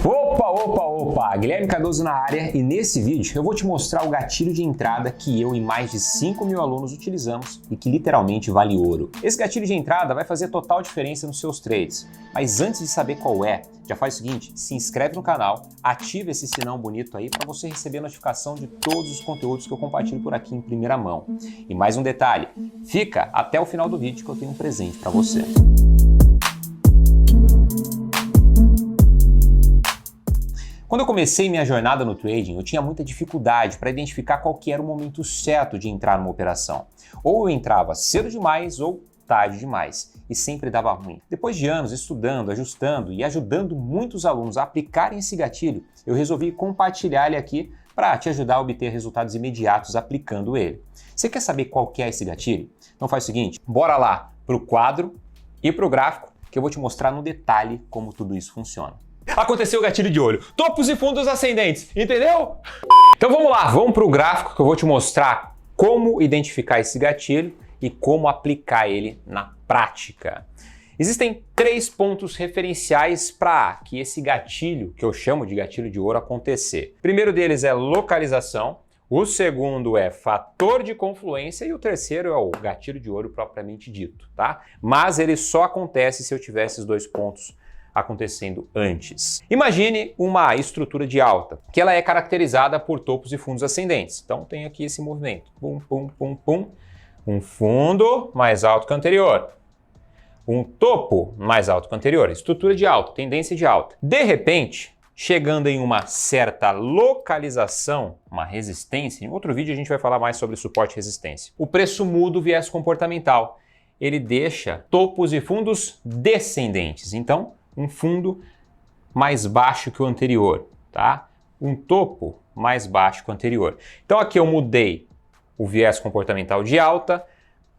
Opa! Guilherme Cardoso na área e nesse vídeo eu vou te mostrar o gatilho de entrada que eu e mais de 5.000 alunos utilizamos e que literalmente vale ouro. Esse gatilho de entrada vai fazer total diferença nos seus trades, mas antes de saber qual é, já faz o seguinte, se inscreve no canal, ativa esse sinal bonito aí para você receber a notificação de todos os conteúdos que eu compartilho por aqui em primeira mão. E mais um detalhe, fica até o final do vídeo que eu tenho um presente para você. Quando eu comecei minha jornada no trading, eu tinha muita dificuldade para identificar qual que era o momento certo de entrar numa operação. Ou eu entrava cedo demais ou tarde demais, e sempre dava ruim. Depois de anos estudando, ajustando e ajudando muitos alunos a aplicarem esse gatilho, eu resolvi compartilhar ele aqui para te ajudar a obter resultados imediatos aplicando ele. Você quer saber qual que é esse gatilho? Então faz o seguinte, bora lá para o quadro e para o gráfico que eu vou te mostrar no detalhe como tudo isso funciona. Aconteceu o gatilho de olho. Topos e fundos ascendentes, entendeu? Então vamos lá, vamos para o gráfico que eu vou te mostrar como identificar esse gatilho e como aplicar ele na prática. Existem 3 pontos referenciais para que esse gatilho, que eu chamo de gatilho de ouro, acontecer. O primeiro deles é localização, o segundo é fator de confluência e o terceiro é o gatilho de ouro propriamente dito, tá? Mas ele só acontece se eu tiver esses 2 pontos acontecendo antes. Imagine uma estrutura de alta, que ela é caracterizada por topos e fundos ascendentes. Então tem aqui esse movimento, pum, pum, pum, pum, um fundo mais alto que o anterior, um topo mais alto que o anterior, estrutura de alta, tendência de alta. De repente, chegando em uma certa localização, uma resistência, em outro vídeo a gente vai falar mais sobre suporte e resistência, o preço muda o viés comportamental. Ele deixa topos e fundos descendentes. Então, um fundo mais baixo que o anterior, tá? Um topo mais baixo que o anterior. Então aqui eu mudei o viés comportamental de alta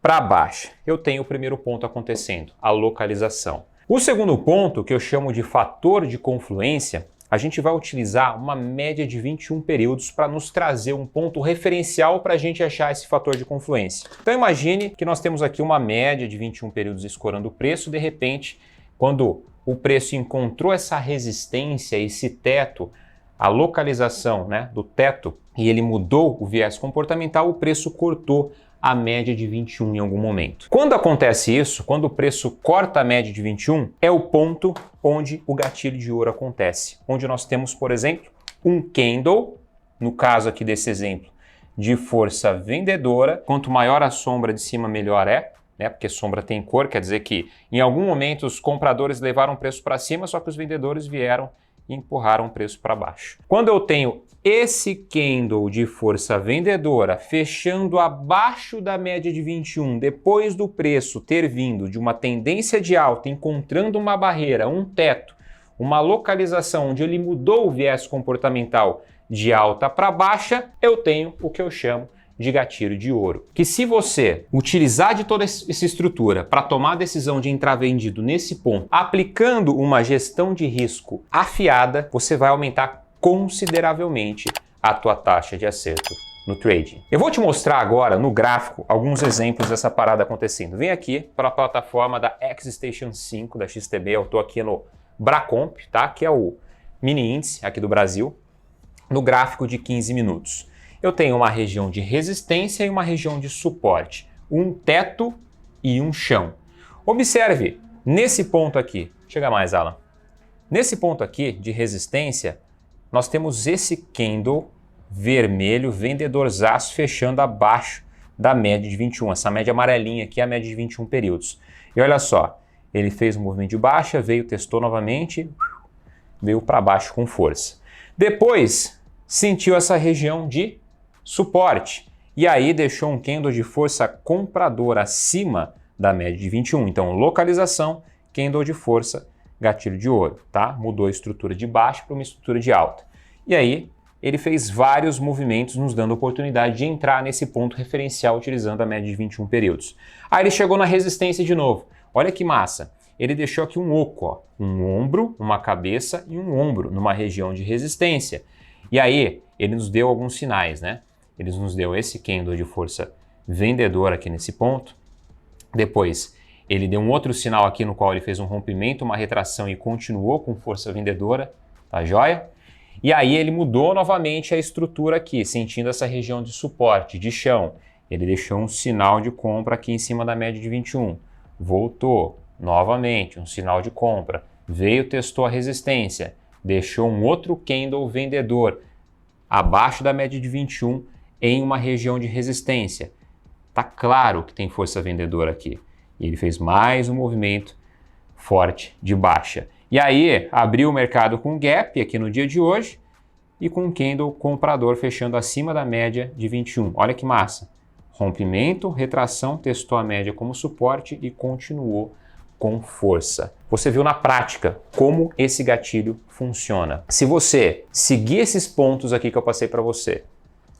para baixa. Eu tenho o primeiro ponto acontecendo, a localização. O segundo ponto, que eu chamo de fator de confluência, a gente vai utilizar uma média de 21 períodos para nos trazer um ponto referencial para a gente achar esse fator de confluência. Então imagine que nós temos aqui uma média de 21 períodos escorando o preço, de repente, quando o preço encontrou essa resistência, esse teto, a localização, né, do teto, e ele mudou o viés comportamental, o preço cortou a média de 21 em algum momento. Quando acontece isso, quando o preço corta a média de 21, é o ponto onde o gatilho de ouro acontece. Onde nós temos, por exemplo, um candle, no caso aqui desse exemplo, de força vendedora. Quanto maior a sombra de cima, melhor é. Porque sombra tem cor, quer dizer que em algum momento os compradores levaram o preço para cima, só que os vendedores vieram e empurraram o preço para baixo. Quando eu tenho esse candle de força vendedora fechando abaixo da média de 21, depois do preço ter vindo de uma tendência de alta, encontrando uma barreira, um teto, uma localização onde ele mudou o viés comportamental de alta para baixa, eu tenho o que eu chamo de gatilho de ouro. Que se você utilizar de toda essa estrutura para tomar a decisão de entrar vendido nesse ponto, aplicando uma gestão de risco afiada, você vai aumentar consideravelmente a tua taxa de acerto no trading. Eu vou te mostrar agora no gráfico alguns exemplos dessa parada acontecendo. Vem aqui para a plataforma da XStation 5 da XTB, eu estou aqui no Bracomp, tá? Que é o mini índice aqui do Brasil, no gráfico de 15 minutos. Eu tenho uma região de resistência e uma região de suporte, um teto e um chão. Observe, nesse ponto aqui, chega mais, Alan. Nesse ponto aqui de resistência, nós temos esse candle vermelho, vendedorzaço, fechando abaixo da média de 21. Essa média amarelinha aqui é a média de 21 períodos. E olha só, ele fez um movimento de baixa, veio, testou novamente, veio para baixo com força. Depois, sentiu essa região de suporte, e aí deixou um candle de força compradora acima da média de 21. Então, localização, candle de força, gatilho de ouro, tá? Mudou a estrutura de baixo para uma estrutura de alta. E aí, ele fez vários movimentos nos dando a oportunidade de entrar nesse ponto referencial utilizando a média de 21 períodos. Aí ele chegou na resistência de novo. Olha que massa! Ele deixou aqui um oco, ó, um ombro, uma cabeça e um ombro numa região de resistência. E aí, ele nos deu alguns sinais, né? Ele nos deu esse candle de força vendedora aqui nesse ponto. Depois, ele deu um outro sinal aqui no qual ele fez um rompimento, uma retração e continuou com força vendedora. tá joia? E aí ele mudou novamente a estrutura aqui, sentindo essa região de suporte, de chão. Ele deixou um sinal de compra aqui em cima da média de 21. Voltou, novamente, um sinal de compra. Veio, testou a resistência, deixou um outro candle vendedor abaixo da média de 21 em uma região de resistência. Tá claro que tem força vendedora aqui. E ele fez mais um movimento forte de baixa. E aí abriu o mercado com gap aqui no dia de hoje e com um candle comprador fechando acima da média de 21. Olha que massa. Rompimento, retração, testou a média como suporte e continuou com força. Você viu na prática como esse gatilho funciona. Se você seguir esses pontos aqui que eu passei para você,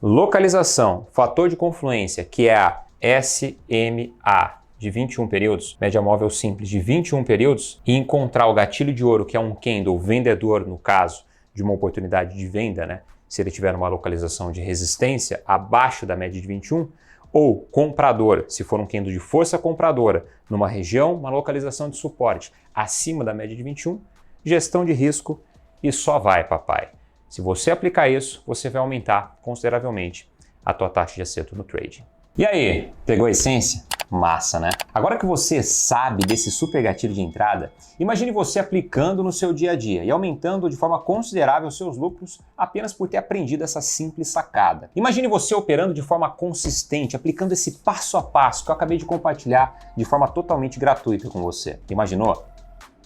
localização, fator de confluência, que é a SMA de 21 períodos, média móvel simples de 21 períodos, e encontrar o gatilho de ouro, que é um candle vendedor, no caso de uma oportunidade de venda, né? Se ele tiver uma localização de resistência abaixo da média de 21, ou comprador, se for um candle de força compradora, numa região, uma localização de suporte acima da média de 21, gestão de risco e só vai, papai. Se você aplicar isso, você vai aumentar consideravelmente a tua taxa de acerto no trading. E aí, pegou a essência? Massa, né? Agora que você sabe desse super gatilho de entrada, imagine você aplicando no seu dia a dia e aumentando de forma considerável seus lucros apenas por ter aprendido essa simples sacada. Imagine você operando de forma consistente, aplicando esse passo a passo que eu acabei de compartilhar de forma totalmente gratuita com você. Imaginou?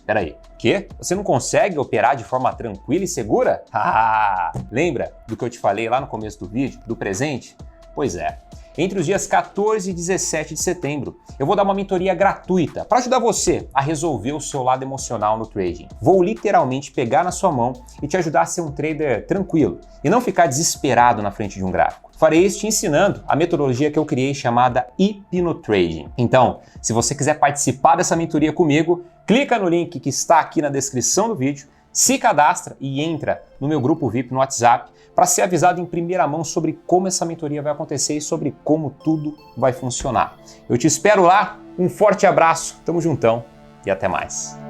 Peraí, quê? Você não consegue operar de forma tranquila e segura? Lembra do que eu te falei lá no começo do vídeo, do presente? Pois é. Entre os dias 14 e 17 de setembro, eu vou dar uma mentoria gratuita para ajudar você a resolver o seu lado emocional no trading. Vou literalmente pegar na sua mão e te ajudar a ser um trader tranquilo e não ficar desesperado na frente de um gráfico. Farei isso te ensinando a metodologia que eu criei chamada Hipnotrading. Então, se você quiser participar dessa mentoria comigo, clica no link que está aqui na descrição do vídeo, se cadastra e entra no meu grupo VIP no WhatsApp para ser avisado em primeira mão sobre como essa mentoria vai acontecer e sobre como tudo vai funcionar. Eu te espero lá, um forte abraço, tamo juntão e até mais.